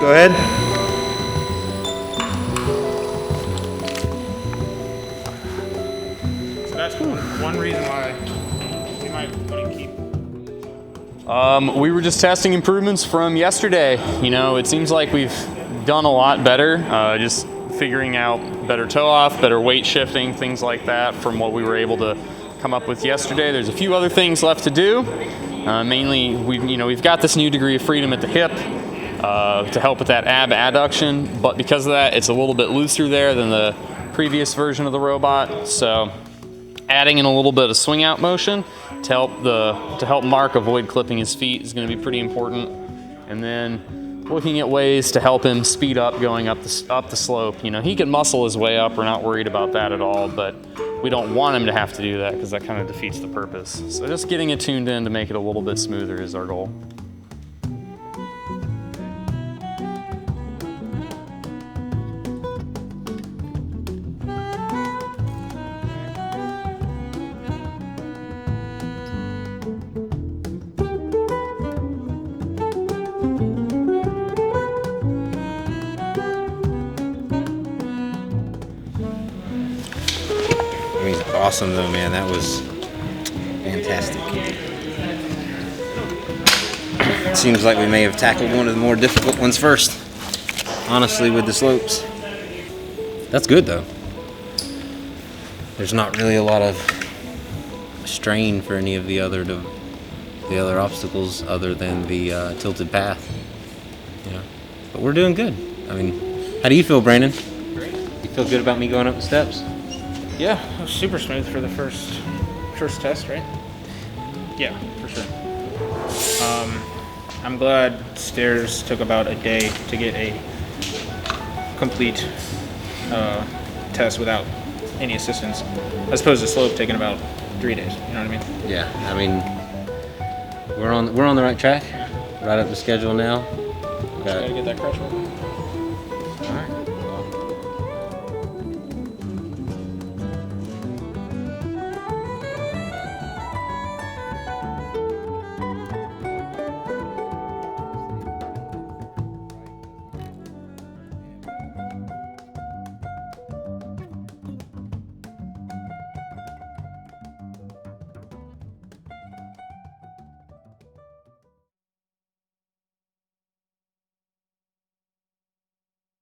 go ahead. So that's one reason why we might want to keep. We were just testing improvements from yesterday. You know, it seems like we've done a lot better, just figuring out better toe off, better weight shifting, things like that from what we were able to come up with yesterday. There's a few other things left to do. Mainly, we've got this new degree of freedom at the hip to help with that ab adduction, but because of that, it's a little bit looser there than the previous version of the robot. So adding in a little bit of swing out motion to help Mark avoid clipping his feet is going to be pretty important. And then looking at ways to help him speed up going up the slope. You know, he can muscle his way up. We're not worried about that at all, but we don't want him to have to do that because that kind of defeats the purpose. So just getting it tuned in to make it a little bit smoother is our goal. He's awesome though, man. That was fantastic. It seems like we may have tackled one of the more difficult ones first, honestly, with the slopes. That's good though. There's not really a lot of strain for any of the other obstacles other than the tilted path. Yeah, but we're doing good. I mean, how do you feel, Brandon? Great. You feel good about me going up the steps? Yeah, it was super smooth for the first test, right? Yeah, for sure. I'm glad stairs took about a day to get a complete test without any assistance, as opposed to slope taking about 3 days. You know what I mean? Yeah, I mean, we're on the right track, right up the schedule now. Gotta get that crush working.